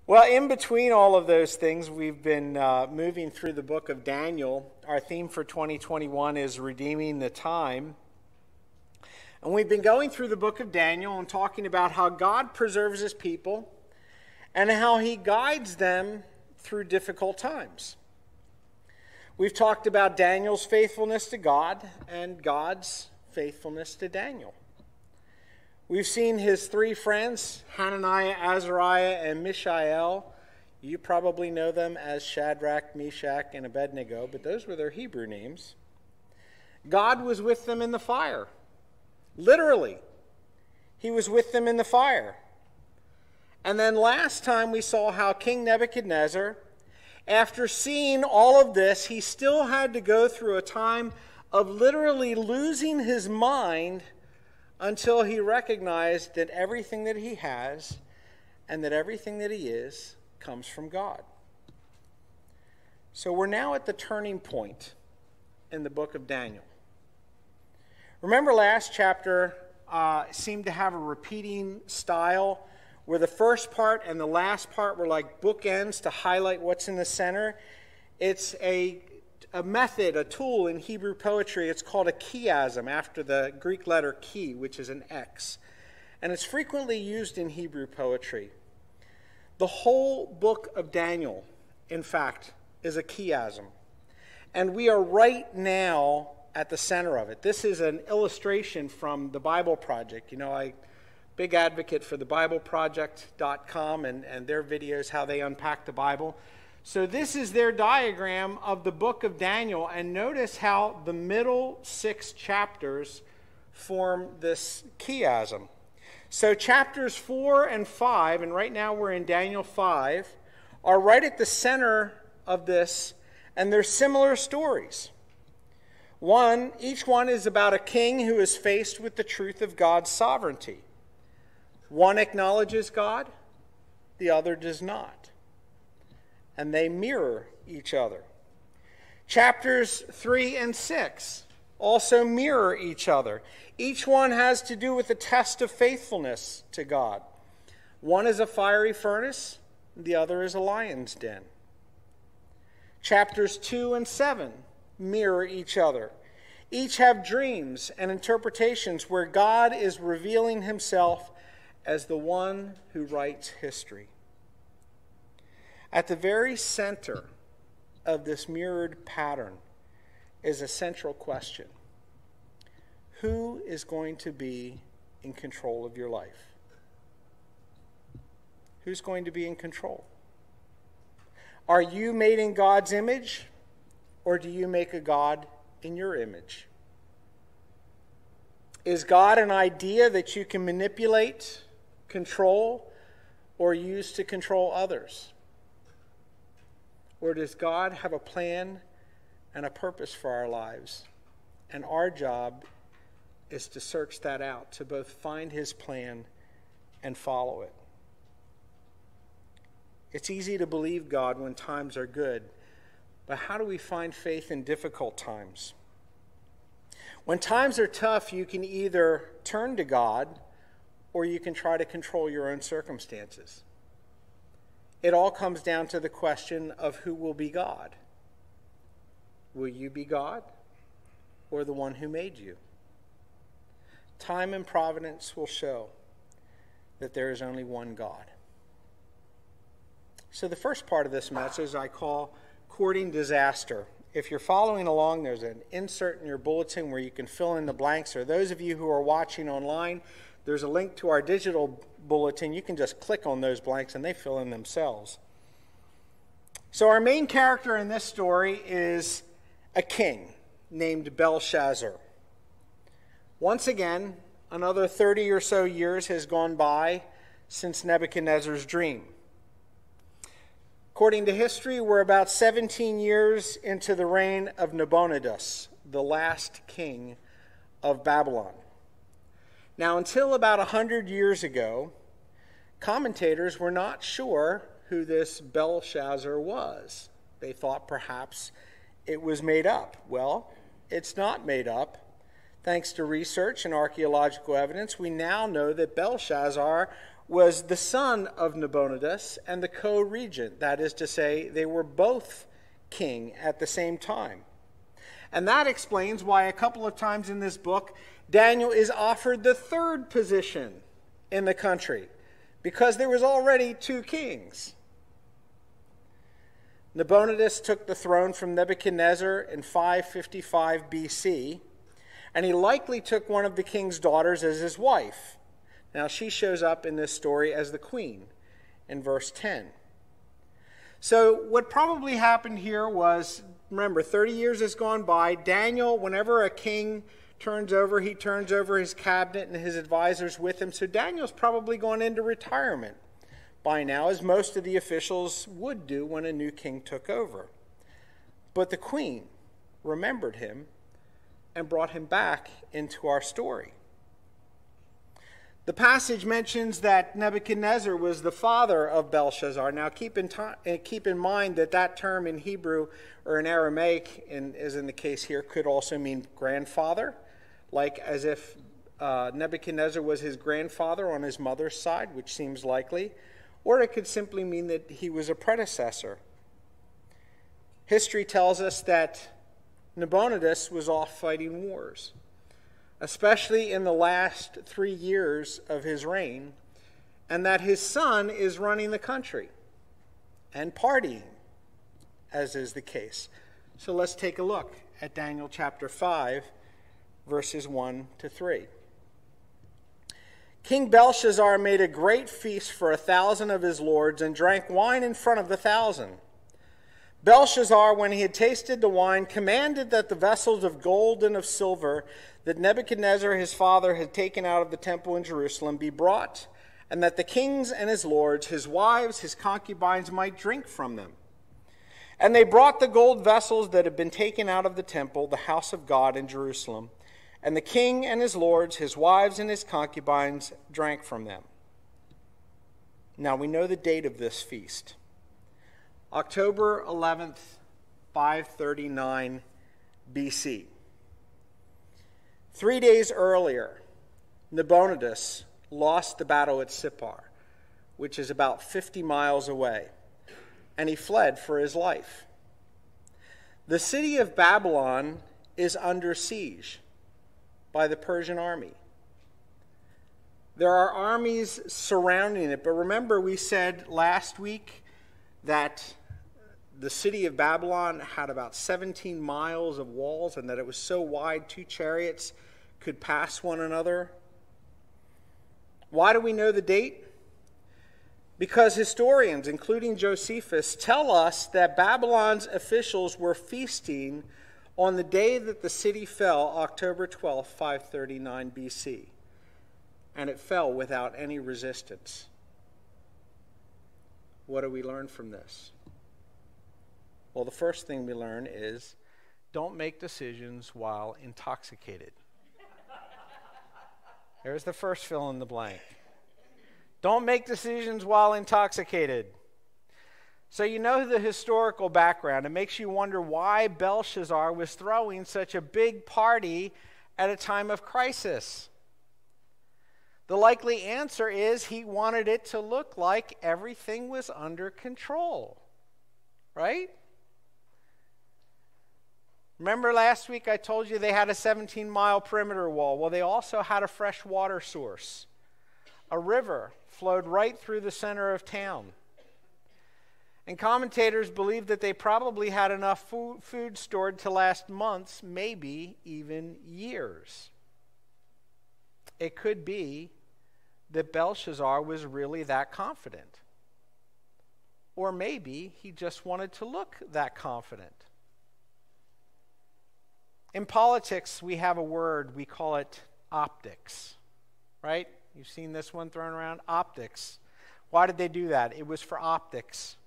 Well, in between all of those things, we've been moving through the book of Daniel. Our theme for 2021 is Redeeming the Time. And we've been going through the book of Daniel and talking about how God preserves his people and how he guides them through difficult times. We've talked about Daniel's faithfulness to God and God's faithfulness to Daniel. We've seen his three friends, Hananiah, Azariah, and Mishael. You probably know them as Shadrach, Meshach, and Abednego, but those were their Hebrew names. God was with them in the fire. Literally, he was with them in the fire. And then last time we saw how King Nebuchadnezzar, after seeing all of this, he still had to go through a time of literally losing his mind until he recognized that everything that he has and that everything that he is comes from God. So we're now at the turning point in the book of Daniel. Remember last chapter seemed to have a repeating style where the first part and the last part were like bookends to highlight what's in the center. It's a method, a tool in Hebrew poetry. It's called a chiasm, after the Greek letter chi, which is an X. And it's frequently used in Hebrew poetry. The whole book of Daniel, in fact, is a chiasm. And we are right now at the center of it. This is an illustration from the Bible Project. You know, I'm a big advocate for the BibleProject.com and their videos, how they unpack the Bible. So this is their diagram of the book of Daniel, and notice how the middle 6 chapters form this chiasm. So chapters 4 and 5, and right now we're in Daniel 5, are right at the center of this, and they're similar stories. Each one is about a king who is faced with the truth of God's sovereignty. One acknowledges God, the other does not. And they mirror each other. Chapters 3 and 6 also mirror each other. Each one has to do with the test of faithfulness to God. One is a fiery furnace, the other is a lion's den. Chapters 2 and 7 mirror each other. Each have dreams and interpretations where God is revealing himself as the one who writes history. At the very center of this mirrored pattern is a central question. Who is going to be in control of your life? Who's going to be in control? Are you made in God's image, or do you make a God in your image? Is God an idea that you can manipulate, control, or use to control others? Or does God have a plan and a purpose for our lives? And our job is to search that out, to both find his plan and follow it. It's easy to believe God when times are good, but how do we find faith in difficult times? When times are tough, you can either turn to God or you can try to control your own circumstances. It all comes down to the question of who will be God. Will you be God or the one who made you? Time and providence will show that there is only one God. So the first part of this message I call Courting Disaster. If you're following along, there's an insert in your bulletin where you can fill in the blanks. Or those of you who are watching online, there's a link to our digital bulletin. You can just click on those blanks and they fill in themselves. So our main character in this story is a king named Belshazzar. Once again, another 30 or so years has gone by since Nebuchadnezzar's dream. According to history, we're about 17 years into the reign of Nabonidus, the last king of Babylon. Now, until about 100 years ago, commentators were not sure who this Belshazzar was. They thought perhaps it was made up. Well, it's not made up. Thanks to research and archaeological evidence, we now know that Belshazzar was the son of Nabonidus and the co-regent. That is to say, they were both king at the same time. And that explains why a couple of times in this book, Daniel is offered the third position in the country, because there was already two kings. Nabonidus took the throne from Nebuchadnezzar in 555 BC, and he likely took one of the king's daughters as his wife. Now, she shows up in this story as the queen in verse 10. So what probably happened here was, remember, 30 years has gone by. Daniel, whenever a king turns over, he turns over his cabinet and his advisors with him. So Daniel's probably gone into retirement by now, as most of the officials would do when a new king took over. But the queen remembered him and brought him back into our story. The passage mentions that Nebuchadnezzar was the father of Belshazzar. Now keep in mind that that term in Hebrew or in Aramaic, as in the case here, could also mean grandfather, like as if Nebuchadnezzar was his grandfather on his mother's side, which seems likely, or it could simply mean that he was a predecessor. History tells us that Nabonidus was off fighting wars, especially in the last 3 years of his reign, and that his son is running the country and partying, as is the case. So let's take a look at Daniel chapter 5, verses 1 to 3. King Belshazzar made a great feast for 1,000 of his lords and drank wine in front of the 1,000. Belshazzar, when he had tasted the wine, commanded that the vessels of gold and of silver that Nebuchadnezzar his father had taken out of the temple in Jerusalem be brought, and that the kings and his lords, his wives, his concubines might drink from them. And they brought the gold vessels that had been taken out of the temple, the house of God in Jerusalem, and the king and his lords, his wives and his concubines drank from them. Now we know the date of this feast. October 11th, 539 BC. 3 days earlier, Nabonidus lost the battle at Sippar, which is about 50 miles away, and he fled for his life. The city of Babylon is under siege by the Persian army. There are armies surrounding it, but remember we said last week that the city of Babylon had about 17 miles of walls and that it was so wide 2 chariots could pass one another. Why do we know the date? Because historians, including Josephus, tell us that Babylon's officials were feasting on the day that the city fell, October 12, 539 BC, and it fell without any resistance. What do we learn from this? Well, the first thing we learn is don't make decisions while intoxicated. There's the first fill in the blank. Don't make decisions while intoxicated. So you know the historical background. It makes you wonder why Belshazzar was throwing such a big party at a time of crisis. The likely answer is he wanted it to look like everything was under control, right? Remember last week I told you they had a 17-mile perimeter wall. Well, they also had a fresh water source. A river flowed right through the center of town. And commentators believe that they probably had enough food stored to last months, maybe even years. It could be that Belshazzar was really that confident. Or maybe he just wanted to look that confident. In politics, we have a word, we call it optics, right? You've seen this one thrown around, optics. Why did they do that? It was for optics.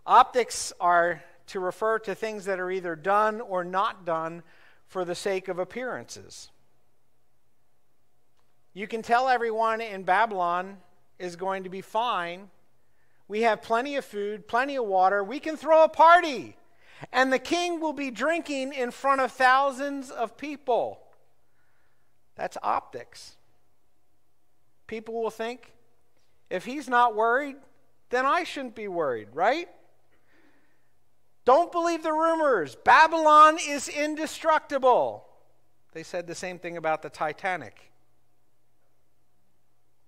Optics are to refer to things that are either done or not done for the sake of appearances. You can tell everyone in Babylon is going to be fine. We have plenty of food, plenty of water. We can throw a party. And the king will be drinking in front of thousands of people. That's optics. People will think If he's not worried, then I shouldn't be worried, right? Don't believe the rumors. Babylon is indestructible. They said the same thing about the Titanic.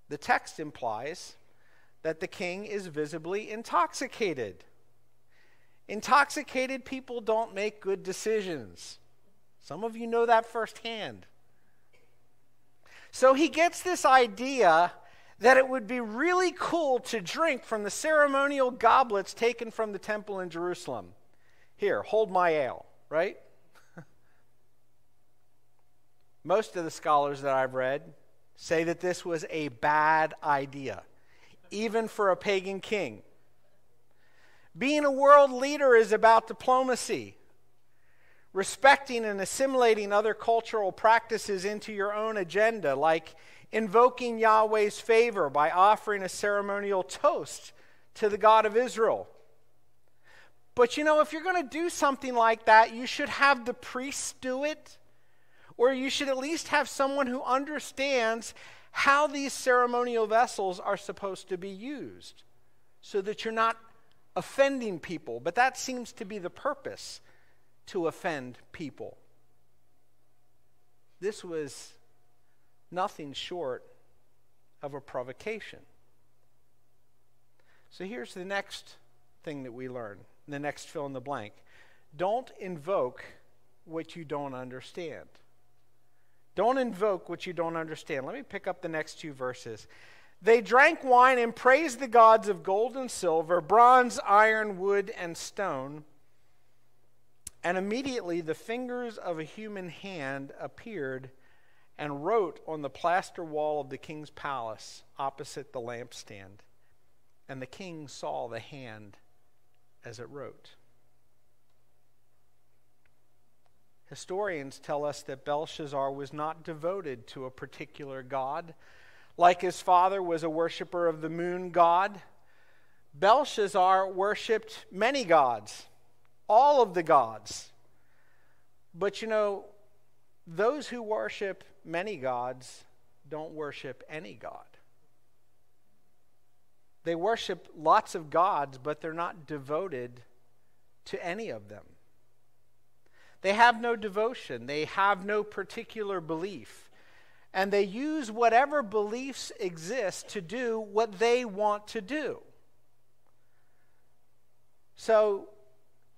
The text implies that the king is visibly intoxicated. Intoxicated people don't make good decisions. Some of you know that firsthand. So he gets this idea that it would be really cool to drink from the ceremonial goblets taken from the temple in Jerusalem. Here, hold my ale, right? Most of the scholars that I've read say that this was a bad idea, even for a pagan king. Being a world leader is about diplomacy, respecting and assimilating other cultural practices into your own agenda, like invoking Yahweh's favor by offering a ceremonial toast to the God of Israel. But you know, if you're going to do something like that, you should have the priests do it, or you should at least have someone who understands how these ceremonial vessels are supposed to be used, so that you're not offending people. But that seems to be the purpose, to offend people. This was nothing short of a provocation. So here's the next thing that we learn, the next fill in the blank. Don't invoke what you don't understand. Don't invoke what you don't understand. Let me pick up the next two verses. They drank wine and praised the gods of gold and silver, bronze, iron, wood, and stone. And immediately the fingers of a human hand appeared and wrote on the plaster wall of the king's palace opposite the lampstand. And the king saw the hand as it wrote. Historians tell us that Belshazzar was not devoted to a particular god. Like his father was a worshiper of the moon god, Belshazzar worshipped many gods, all of the gods. But you know, those who worship many gods don't worship any god. They worship lots of gods, but they're not devoted to any of them. They have no devotion. They have no particular belief. And they use whatever beliefs exist to do what they want to do. So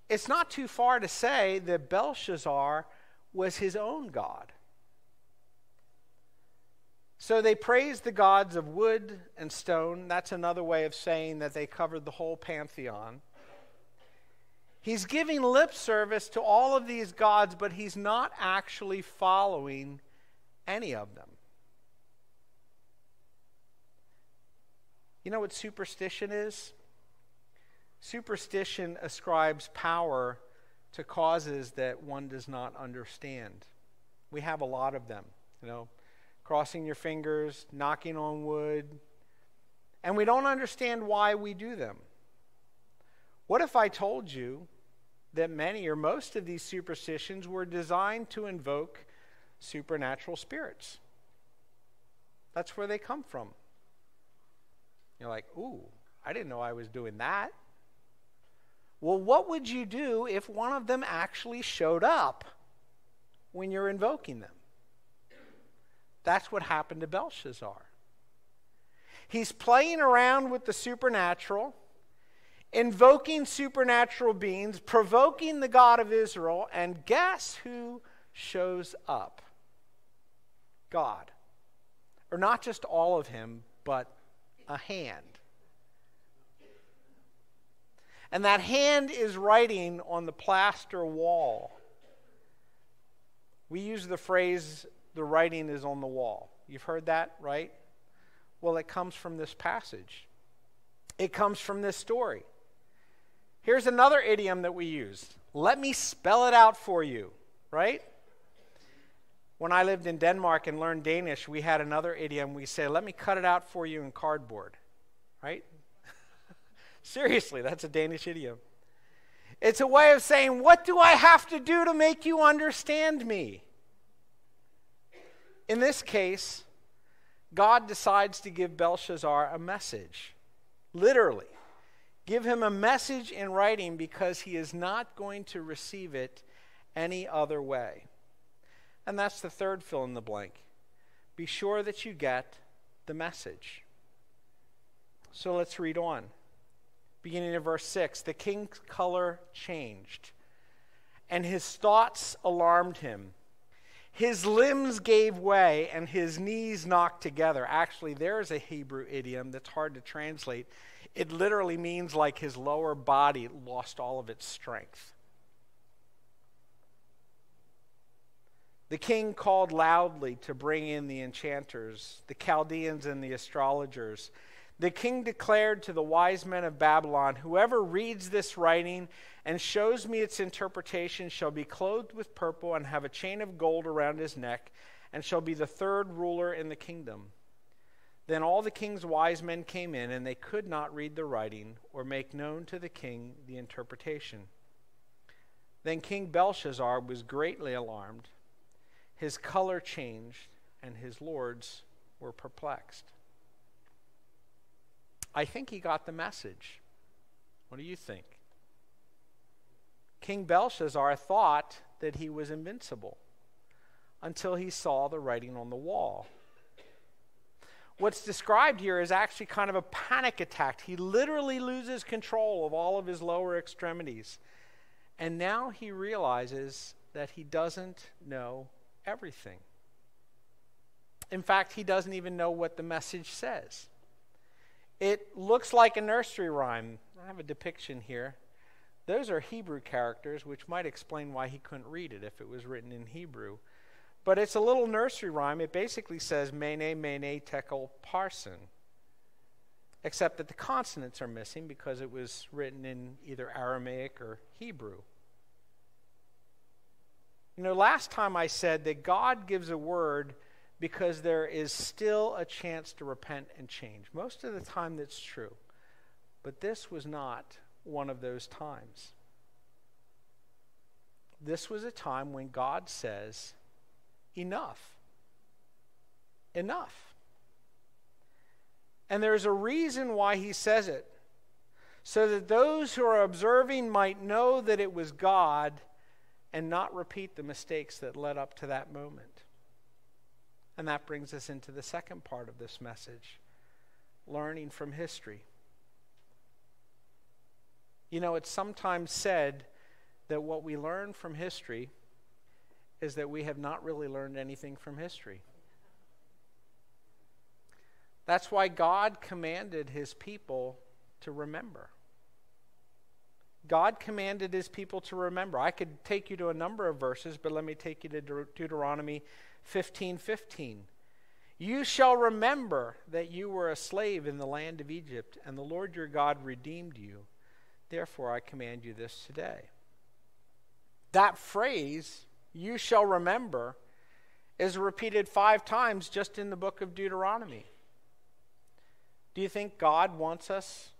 it's not too far to say that Belshazzar was his own god. So they praised the gods of wood and stone. That's another way of saying that they covered the whole pantheon. He's giving lip service to all of these gods, but he's not actually following any of them. You know what superstition is? Superstition ascribes power to causes that one does not understand. We have a lot of them, you know, crossing your fingers, knocking on wood, and we don't understand why we do them. What if I told you that many or most of these superstitions were designed to invoke supernatural spirits? That's where they come from. You're like, ooh, I didn't know I was doing that. Well, what would you do if one of them actually showed up when you're invoking them? That's what happened to Belshazzar. He's playing around with the supernatural, invoking supernatural beings, provoking the God of Israel, and guess who shows up? God. Or not just all of him, but a hand. And that hand is writing on the plaster wall. We use the phrase, the writing is on the wall. You've heard that, right? Well, it comes from this passage. It comes from this story. Here's another idiom that we use. Let me spell it out for you, right? When I lived in Denmark and learned Danish, we had another idiom. We say, let me cut it out for you in cardboard, right? Seriously, that's a Danish idiom. It's a way of saying, what do I have to do to make you understand me? In this case, God decides to give Belshazzar a message. Literally. Give him a message in writing because he is not going to receive it any other way. And that's the third fill in the blank. Be sure that you get the message. So let's read on. Beginning in verse 6, the king's color changed, and his thoughts alarmed him. His limbs gave way, and his knees knocked together. Actually, there's a Hebrew idiom that's hard to translate. It literally means like his lower body lost all of its strength. The king called loudly to bring in the enchanters, the Chaldeans and the astrologers. The king declared to the wise men of Babylon, whoever reads this writing and shows me its interpretation shall be clothed with purple and have a chain of gold around his neck and shall be the third ruler in the kingdom. Then all the king's wise men came in, and they could not read the writing or make known to the king the interpretation. Then King Belshazzar was greatly alarmed. His color changed, and his lords were perplexed. I think he got the message. What do you think? King Belshazzar thought that he was invincible until he saw the writing on the wall. What's described here is actually kind of a panic attack. He literally loses control of all of his lower extremities. And now he realizes that he doesn't know everything. In fact, he doesn't even know what the message says. It looks like a nursery rhyme. I have a depiction here. Those are Hebrew characters, which might explain why he couldn't read it if it was written in Hebrew. But it's a little nursery rhyme. It basically says, Mene, Mene, Tekel, Parsin. Except that the consonants are missing because it was written in either Aramaic or Hebrew. You know, last time I said that God gives a word because there is still a chance to repent and change. Most of the time that's true. But this was not one of those times. This was a time when God says, enough. Enough. And there's a reason why he says it. So that those who are observing might know that it was God and not repeat the mistakes that led up to that moment. And that brings us into the second part of this message, learning from history. You know, it's sometimes said that what we learn from history is that we have not really learned anything from history. That's why God commanded his people to remember. God commanded his people to remember. I could take you to a number of verses, but let me take you to Deuteronomy 15:15. You shall remember that you were a slave in the land of Egypt, and the Lord your God redeemed you. Therefore I command you this today. That phrase, you shall remember, is repeated 5 times just in the book of Deuteronomy. Do you think God wants us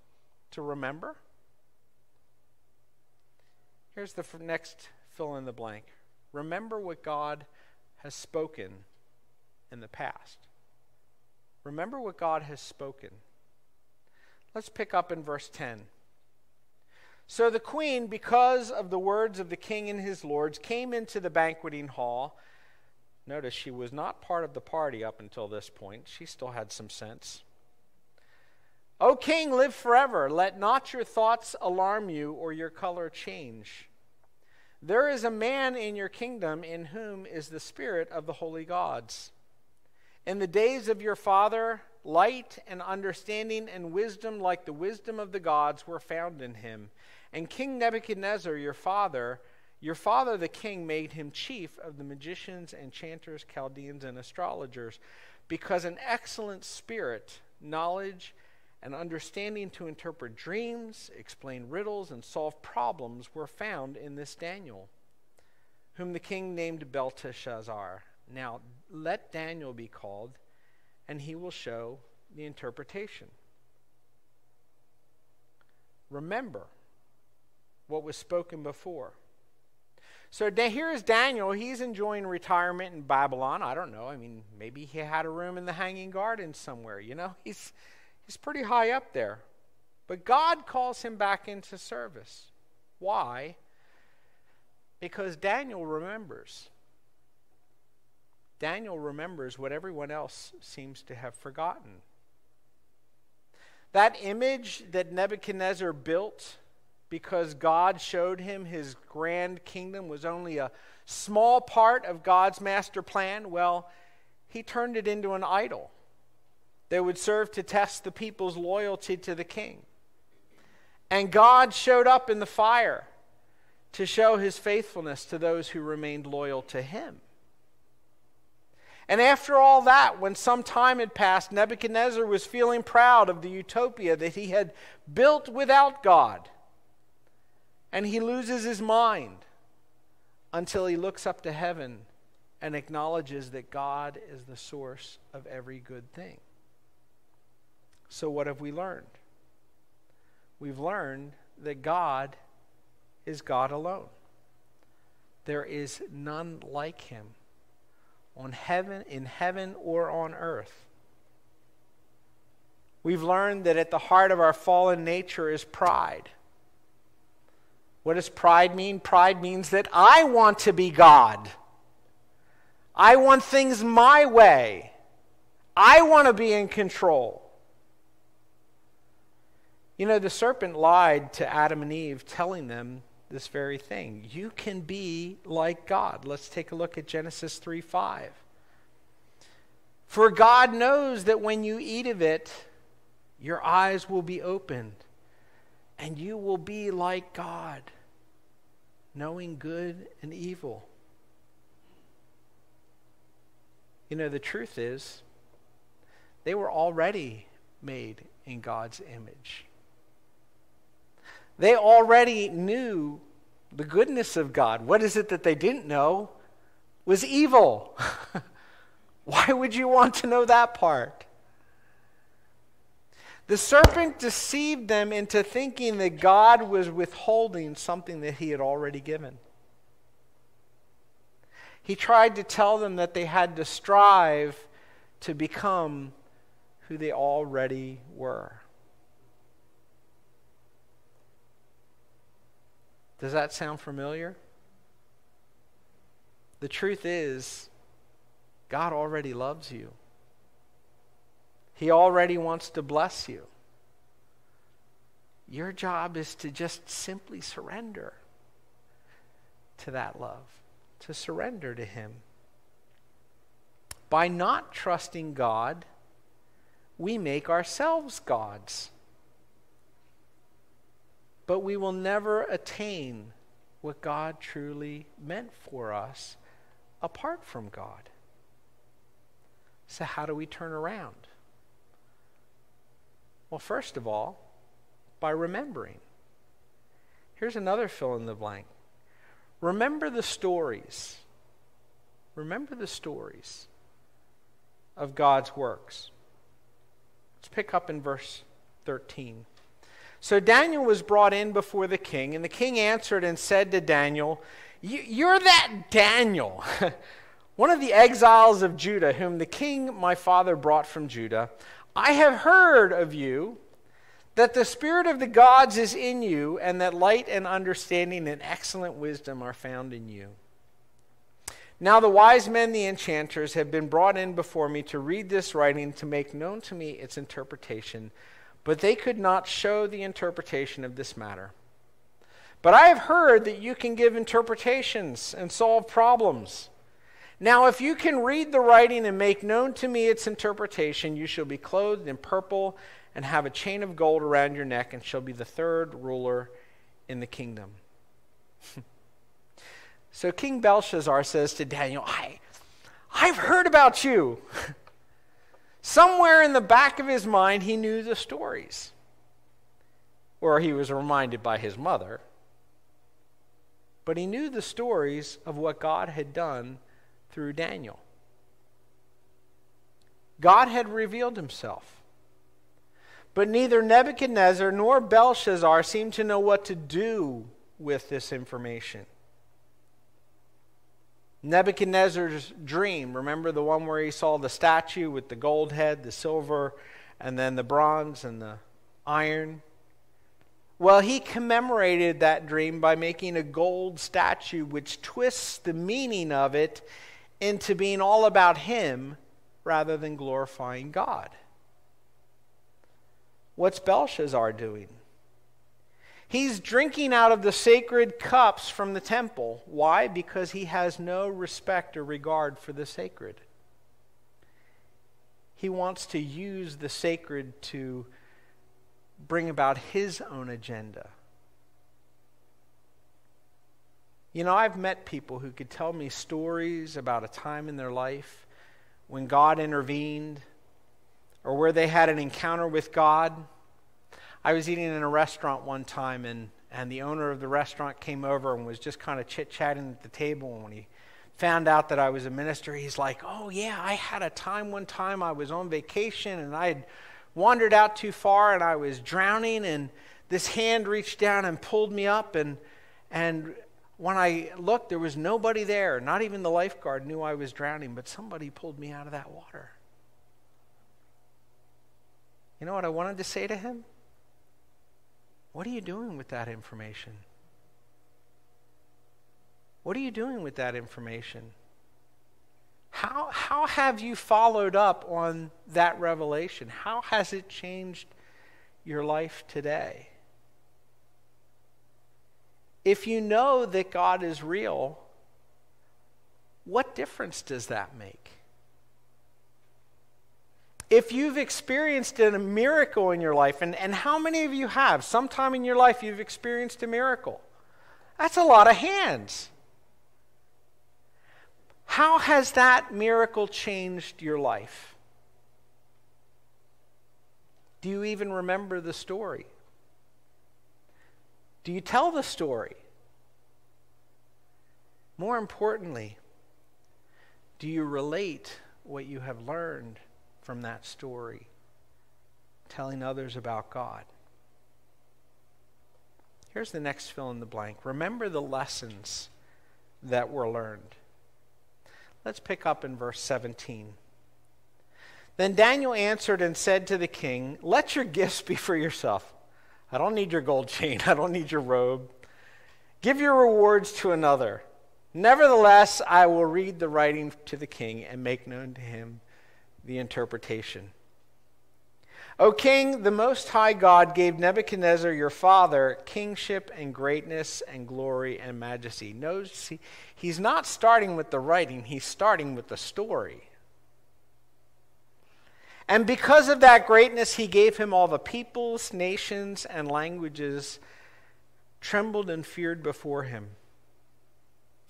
to remember? Here's the next fill in the blank. Remember what God has spoken in the past. Remember what God has spoken. Let's pick up in verse 10. So the queen, because of the words of the king and his lords, came into the banqueting hall. Notice she was not part of the party up until this point. She still had some sense. O king, live forever. Let not your thoughts alarm you or your color change. There is a man in your kingdom in whom is the spirit of the holy gods. In the days of your father, light and understanding and wisdom like the wisdom of the gods were found in him. And King Nebuchadnezzar, your father the king, made him chief of the magicians, enchanters, Chaldeans, and astrologers, because an excellent spirit, knowledge, and understanding to interpret dreams, explain riddles, and solve problems were found in this Daniel, whom the king named Belteshazzar. Now let Daniel be called, and he will show the interpretation. Remember what was spoken before. So here is Daniel. He's enjoying retirement in Babylon. I don't know. I mean, maybe he had a room in the Hanging Gardens somewhere. You know, he's pretty high up there. But God calls him back into service. Why? Because Daniel remembers. Daniel remembers what everyone else seems to have forgotten. That image that Nebuchadnezzar built because God showed him his grand kingdom was only a small part of God's master plan. Well, he turned it into an idol that would serve to test the people's loyalty to the king. And God showed up in the fire to show his faithfulness to those who remained loyal to him. And after all that, when some time had passed, Nebuchadnezzar was feeling proud of the utopia that he had built without God. And he loses his mind until he looks up to heaven and acknowledges that God is the source of every good thing. So what have we learned? We've learned that God is God alone. There is none like him in heaven or on earth. We've learned that at the heart of our fallen nature is pride. What does pride mean? Pride means that I want to be God. I want things my way. I want to be in control. You know, the serpent lied to Adam and Eve, telling them this very thing. You can be like God. Let's take a look at Genesis 3:5. For God knows that when you eat of it, your eyes will be opened, and you will be like God, knowing good and evil. You know, the truth is, they were already made in God's image. They already knew the goodness of God. What is it that they didn't know? Was evil. Why would you want to know that part? The serpent deceived them into thinking that God was withholding something that he had already given. He tried to tell them that they had to strive to become who they already were. Does that sound familiar? The truth is, God already loves you. He already wants to bless you. Your job is to just simply surrender to that love, to surrender to him. By not trusting God, we make ourselves gods. But we will never attain what God truly meant for us apart from God. So how do we turn around? Well, first of all, by remembering. Here's another fill in the blank. Remember the stories. Remember the stories of God's works. Let's pick up in verse 13. So Daniel was brought in before the king, and the king answered and said to Daniel, "You're that Daniel, one of the exiles of Judah, whom the king my father brought from Judah. I have heard of you, that the spirit of the gods is in you, and that light and understanding and excellent wisdom are found in you. Now the wise men, the enchanters, have been brought in before me to read this writing, to make known to me its interpretation. But they could not show the interpretation of this matter. But I have heard that you can give interpretations and solve problems. Now if you can read the writing and make known to me its interpretation, you shall be clothed in purple and have a chain of gold around your neck, and shall be the third ruler in the kingdom." So King Belshazzar says to Daniel, I've heard about you. Somewhere in the back of his mind, he knew the stories. Or he was reminded by his mother. But he knew the stories of what God had done through Daniel. God had revealed himself. But neither Nebuchadnezzar nor Belshazzar seemed to know what to do with this information. Nebuchadnezzar's dream, remember the one where he saw the statue with the gold head, the silver, and then the bronze and the iron? Well, he commemorated that dream by making a gold statue which twists the meaning of it into being all about him rather than glorifying God. What's Belshazzar doing? He's drinking out of the sacred cups from the temple. Why? Because he has no respect or regard for the sacred. He wants to use the sacred to bring about his own agenda. You know, I've met people who could tell me stories about a time in their life when God intervened or where they had an encounter with God. I was eating in a restaurant one time, and the owner of the restaurant came over and was just kind of chit-chatting at the table. And when he found out that I was a minister, he's like, "Oh yeah, I had a time one time I was on vacation and I had wandered out too far and I was drowning, and this hand reached down and pulled me up, and when I looked, there was nobody there. Not even the lifeguard knew I was drowning, but somebody pulled me out of that water." You know what I wanted to say to him? What are you doing with that information? What are you doing with that information? How have you followed up on that revelation? How has it changed your life today? If you know that God is real, what difference does that make? If you've experienced a miracle in your life, and how many of you have? Sometime in your life you've experienced a miracle. That's a lot of hands. How has that miracle changed your life? Do you even remember the story? Do you tell the story? More importantly, do you relate what you have learned from that story, telling others about God? Here's the next fill in the blank. Remember the lessons that were learned. Let's pick up in verse 17. Then Daniel answered and said to the king, "Let your gifts be for yourself. I don't need your gold chain. I don't need your robe. Give your rewards to another. Nevertheless, I will read the writing to the king and make known to him the interpretation. O king, the Most High God gave Nebuchadnezzar your father kingship and greatness and glory and majesty." Notice he's not starting with the writing, he's starting with the story. "And because of that greatness, he gave him all the peoples, nations, and languages trembled and feared before him.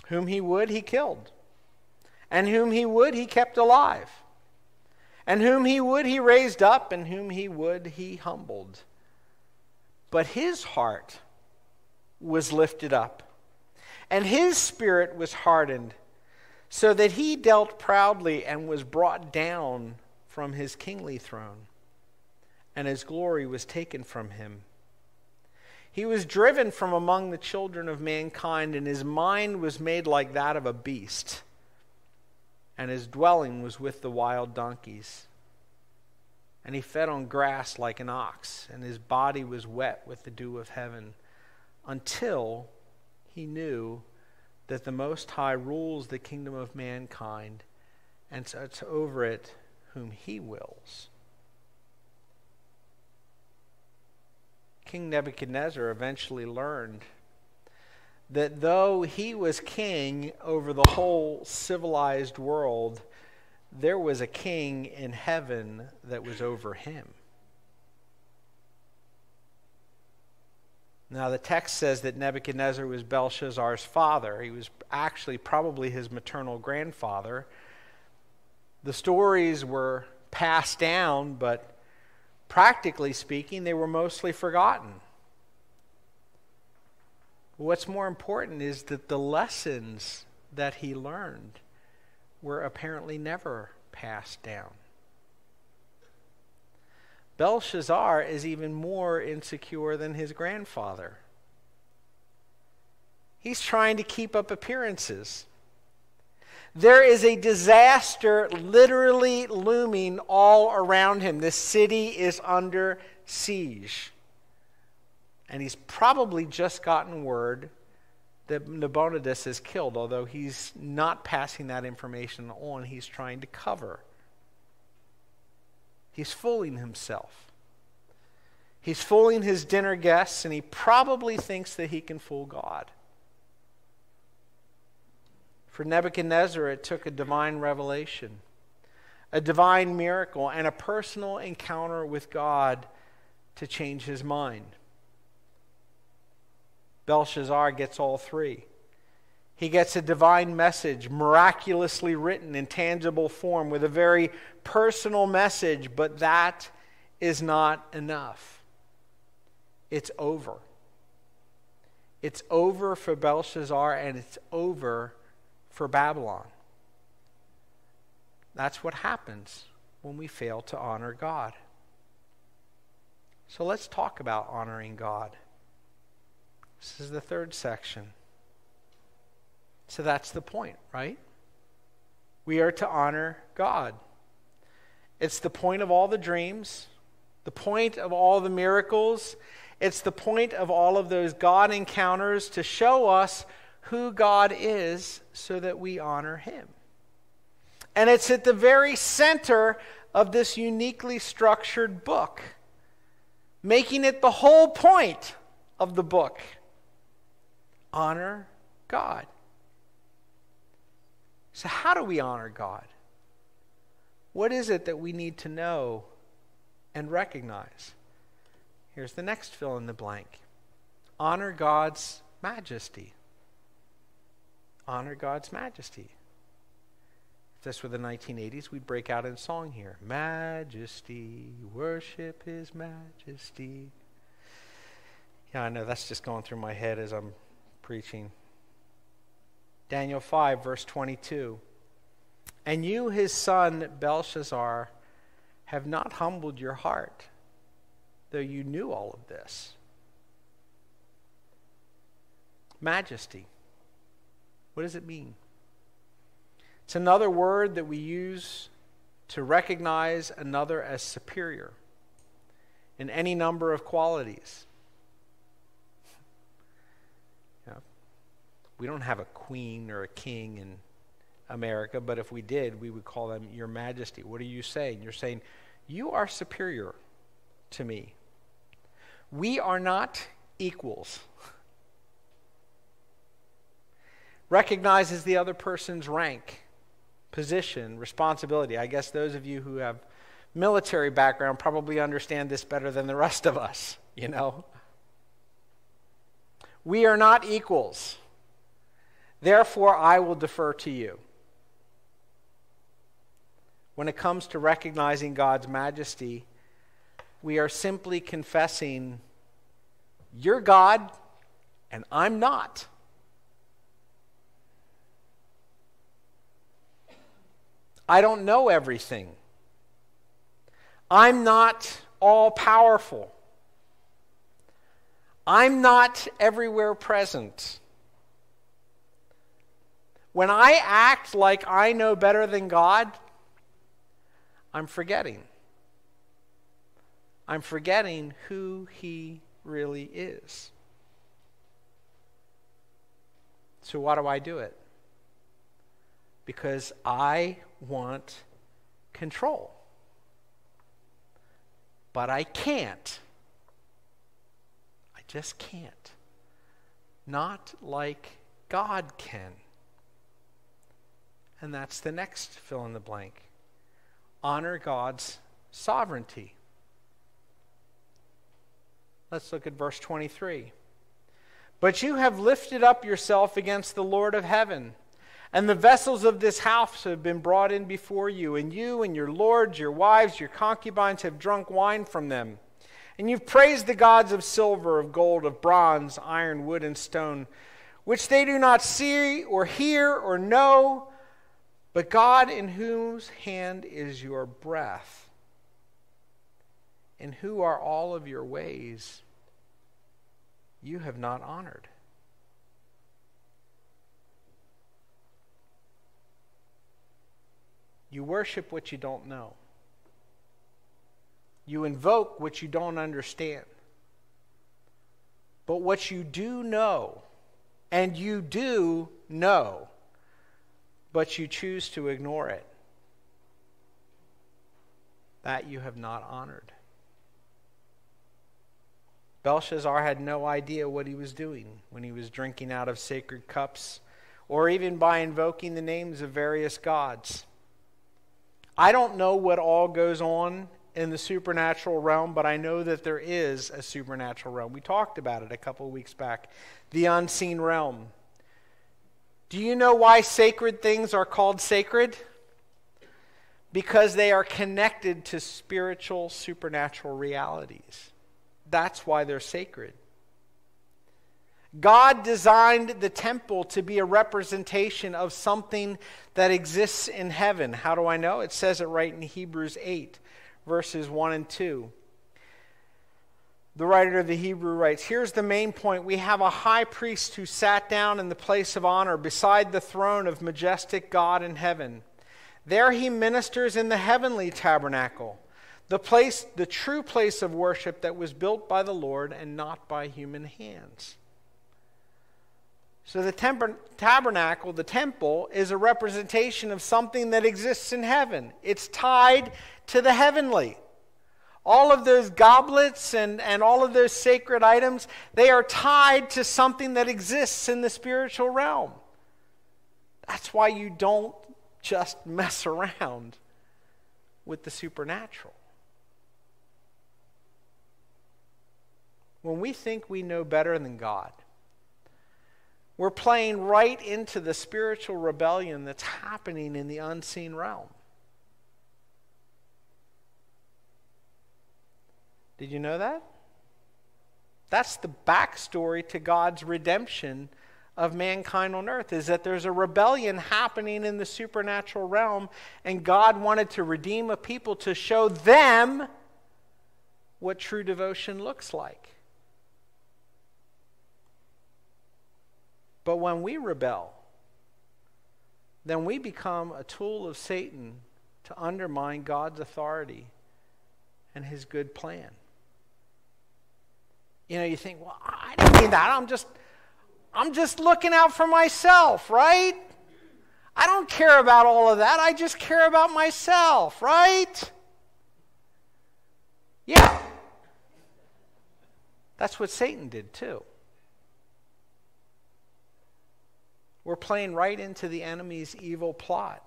Whom he would, he killed. And whom he would, he kept alive. And whom he would, he raised up. And whom he would, he humbled. But his heart was lifted up, and his spirit was hardened, so that he dealt proudly and was brought down from his kingly throne, and his glory was taken from him. He was driven from among the children of mankind, and his mind was made like that of a beast, and his dwelling was with the wild donkeys. And he fed on grass like an ox, and his body was wet with the dew of heaven, until he knew that the Most High rules the kingdom of mankind, and sets over it whom he wills." King Nebuchadnezzar eventually learned that though he was king over the whole civilized world, there was a king in heaven that was over him. Now the text says that Nebuchadnezzar was Belshazzar's father. He was actually probably his maternal grandfather. The stories were passed down, but practically speaking, they were mostly forgotten. What's more important is that the lessons that he learned were apparently never passed down. Belshazzar is even more insecure than his grandfather. He's trying to keep up appearances. There is a disaster literally looming all around him. The city is under siege. And he's probably just gotten word that Nabonidus is killed, although he's not passing that information on. He's trying to cover. He's fooling himself. He's fooling his dinner guests, and he probably thinks that he can fool God. For Nebuchadnezzar, it took a divine revelation, a divine miracle, and a personal encounter with God to change his mind. Belshazzar gets all three. He gets a divine message, miraculously written in tangible form with a very personal message, but that is not enough. It's over. It's over for Belshazzar, and it's over for Babylon. That's what happens when we fail to honor God. So let's talk about honoring God. This is the third section. So that's the point, right? We are to honor God. It's the point of all the dreams, the point of all the miracles. It's the point of all of those God encounters to show us who God is so that we honor him. And it's at the very center of this uniquely structured book, making it the whole point of the book. Honor God. So how do we honor God? What is it that we need to know and recognize? Here's the next fill in the blank. Honor God's majesty. Honor God's majesty. If this were the 1980s, we'd break out in song here. Majesty, worship his majesty. Yeah, I know that's just going through my head as I'm preaching. Daniel 5, verse 22. And you, his son Belshazzar, have not humbled your heart, though you knew all of this. Majesty. What does it mean? It's another word that we use to recognize another as superior in any number of qualities. We don't have a queen or a king in America, but if we did, we would call them your majesty. What are you saying? You're saying, you are superior to me. We are not equals. Recognizes the other person's rank, position, responsibility. I guess those of you who have military background probably understand this better than the rest of us, you know. We are not equals. Therefore, I will defer to you. When it comes to recognizing God's majesty, we are simply confessing, you're God and I'm not. I don't know everything. I'm not all powerful. I'm not everywhere present. When I act like I know better than God, I'm forgetting. I'm forgetting who he really is. So why do I do it? Because I want control. But I can't. I just can't. Not like God can. And that's the next fill in the blank. Honor God's sovereignty. Let's look at verse 23. But you have lifted up yourself against the Lord of heaven, and the vessels of this house have been brought in before you, and your lords, your wives, your concubines have drunk wine from them. And you've praised the gods of silver, of gold, of bronze, iron, wood, and stone, which they do not see or hear or know, but God, in whose hand is your breath, and who are all of your ways, you have not honored. You worship what you don't know. You invoke what you don't understand. But what you do know, and you do know, but you choose to ignore it, that you have not honored. Belshazzar had no idea what he was doing when he was drinking out of sacred cups, or even by invoking the names of various gods. I don't know what all goes on in the supernatural realm, but I know that there is a supernatural realm. We talked about it a couple of weeks back. The unseen realm. Do you know why sacred things are called sacred? Because they are connected to spiritual, supernatural realities. That's why they're sacred. God designed the temple to be a representation of something that exists in heaven. How do I know? It says it right in Hebrews 8, verses 1 and 2. The writer of the Hebrew writes, here's the main point. We have a high priest who sat down in the place of honor beside the throne of majestic God in heaven. There he ministers in the heavenly tabernacle, the true place of worship that was built by the Lord and not by human hands. So the tabernacle, the temple, is a representation of something that exists in heaven. It's tied to the heavenly. All of those goblets and all of those sacred items, they are tied to something that exists in the spiritual realm. That's why you don't just mess around with the supernatural. When we think we know better than God, we're playing right into the spiritual rebellion that's happening in the unseen realm. Did you know that? That's the backstory to God's redemption of mankind on earth, is that there's a rebellion happening in the supernatural realm, and God wanted to redeem a people to show them what true devotion looks like. But when we rebel, then we become a tool of Satan to undermine God's authority and his good plan. You know, you think, well, I didn't mean that. I'm just looking out for myself, right? I don't care about all of that. I just care about myself, right? Yeah. That's what Satan did too. We're playing right into the enemy's evil plot.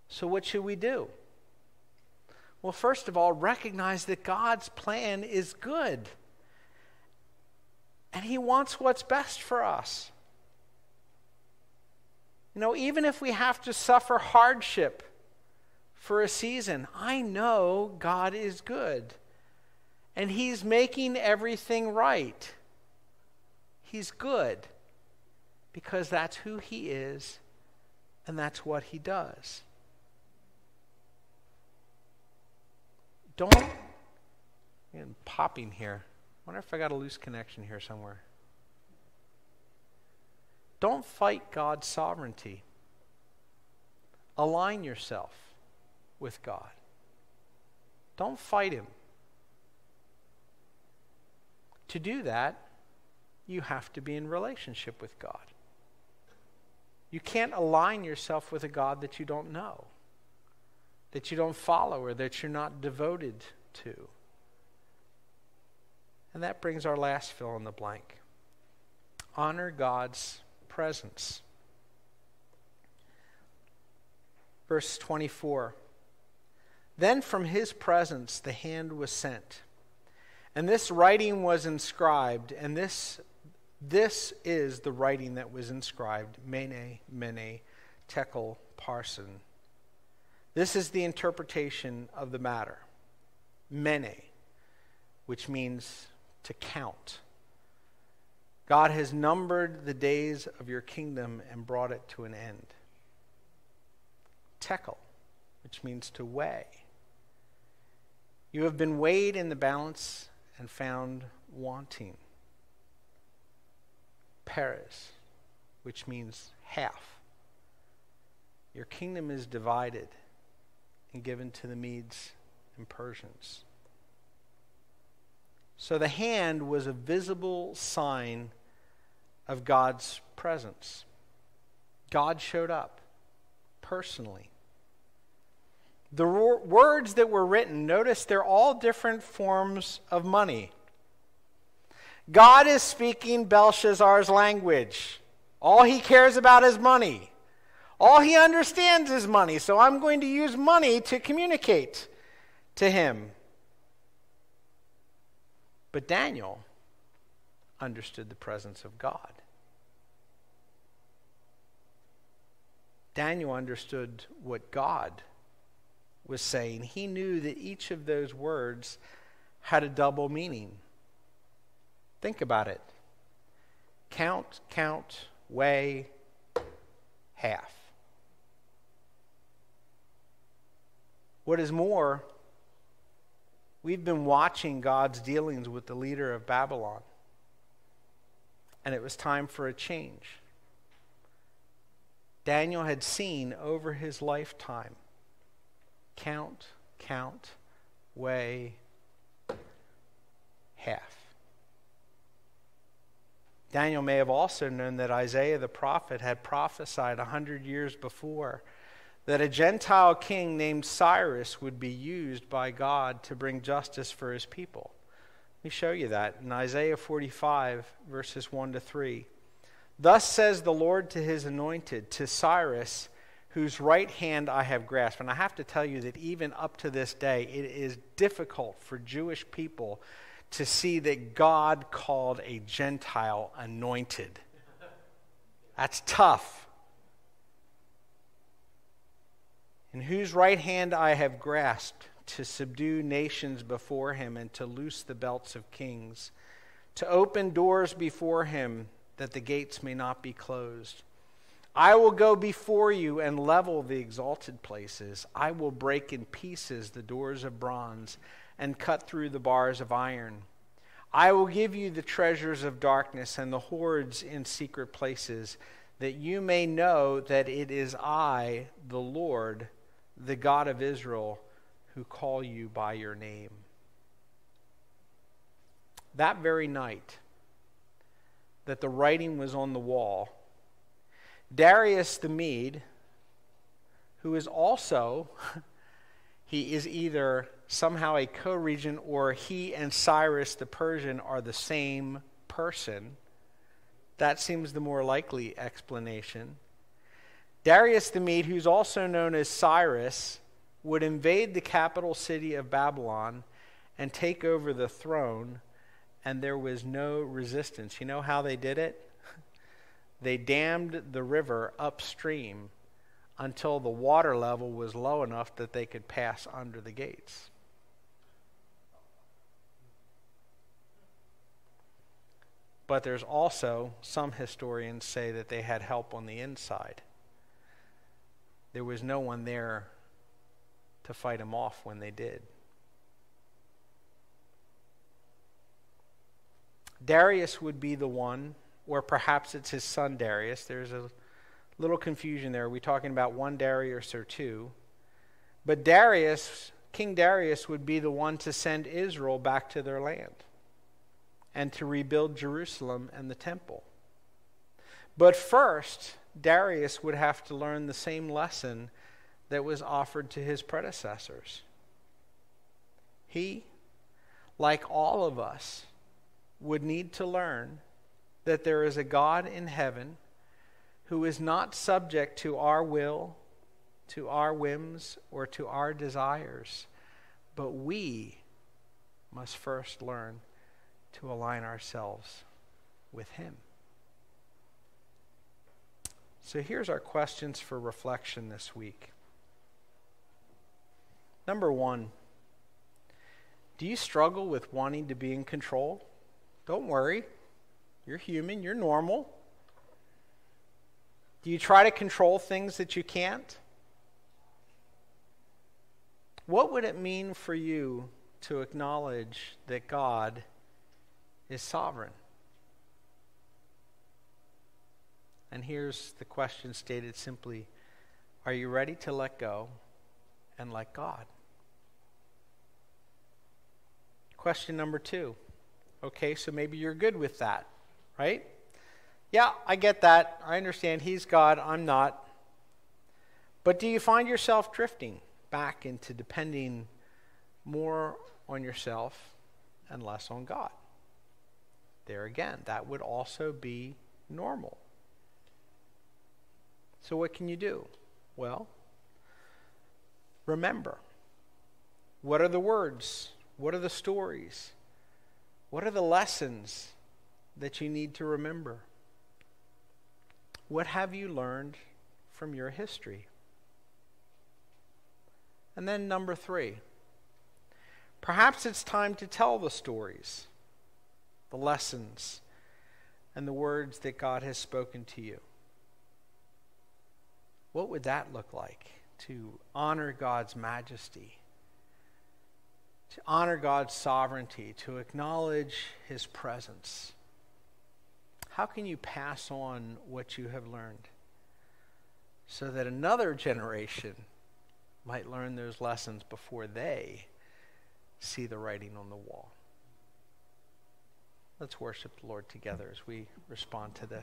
So what should we do? Well, first of all, recognize that God's plan is good. And he wants what's best for us. You know, even if we have to suffer hardship for a season, I know God is good. And he's making everything right. He's good. Because that's who he is, and that's what he does. I'm popping here. I wonder if I got a loose connection here somewhere. Don't fight God's sovereignty. Align yourself with God. Don't fight him. To do that, you have to be in relationship with God. You can't align yourself with a God that you don't know, that you don't follow, or that you're not devoted to. And that brings our last fill in the blank. Honor God's presence. Verse 24. Then from his presence the hand was sent, and this writing was inscribed, and this is the writing that was inscribed, Mene, Mene, Tekel, Parsin. This is the interpretation of the matter. Mene, which means to count. God has numbered the days of your kingdom and brought it to an end. Tekel, which means to weigh. You have been weighed in the balance and found wanting. Peres, which means half. your kingdom is divided and given to the Medes and Persians. So the hand was a visible sign of God's presence. God showed up personally. The words that were written, notice they're all different forms of money. God is speaking Belshazzar's language. All he cares about is money. All he understands is money. So I'm going to use money to communicate to him. But Daniel understood the presence of God. Daniel understood what God was saying. He knew that each of those words had a double meaning. Think about it. Count, weigh, half. What is more, we've been watching God's dealings with the leader of Babylon. And it was time for a change. Daniel had seen over his lifetime, count, weigh, half. Daniel may have also known that Isaiah the prophet had prophesied 100 years before that a Gentile king named Cyrus would be used by God to bring justice for his people. Let me show you that in Isaiah 45, verses 1 to 3. Thus says the Lord to his anointed, to Cyrus, whose right hand I have grasped. And I have to tell you that even up to this day, it is difficult for Jewish people to see that God called a Gentile anointed. That's tough. In whose right hand I have grasped, to subdue nations before him and to loose the belts of kings, to open doors before him that the gates may not be closed. I will go before you and level the exalted places. I will break in pieces the doors of bronze and cut through the bars of iron. I will give you the treasures of darkness and the hoards in secret places, that you may know that it is I, the Lord, the God of Israel, who call you by your name. That very night that the writing was on the wall, Darius the Mede, who is also, he is either somehow a co-regent or he and Cyrus the Persian are the same person. That seems the more likely explanation. Darius the Mede, who's also known as Cyrus, would invade the capital city of Babylon and take over the throne, and there was no resistance. You know how they did it? They dammed the river upstream until the water level was low enough that they could pass under the gates. But there's also, some historians say that they had help on the inside. There was no one there to fight them off when they did. Darius would be the one, or perhaps it's his son Darius. There's a little confusion there. Are we talking about one Darius or two? But Darius, King Darius, would be the one to send Israel back to their land and to rebuild Jerusalem and the temple. But first, Darius would have to learn the same lesson that was offered to his predecessors. He, like all of us, would need to learn that there is a God in heaven who is not subject to our will, to our whims, or to our desires, but we must first learn to align ourselves with him. So here's our questions for reflection this week. Number one, do you struggle with wanting to be in control? Don't worry. You're human. You're normal. Do you try to control things that you can't? What would it mean for you to acknowledge that God is sovereign? And here's the question stated simply: Are you ready to let go and let God? Question number 2. Okay, so maybe you're good with that, right? Yeah, I get that. I understand He's God, I'm not. But do you find yourself drifting back into depending more on yourself and less on God? There again, that would also be normal. So what can you do? Well, remember. What are the words? What are the stories? What are the lessons that you need to remember? What have you learned from your history? And then number 3, perhaps it's time to tell the stories, the lessons, and the words that God has spoken to you. What would that look like to honor God's majesty, to honor God's sovereignty, to acknowledge His presence? How can you pass on what you have learned so that another generation might learn those lessons before they see the writing on the wall? Let's worship the Lord together as we respond to this.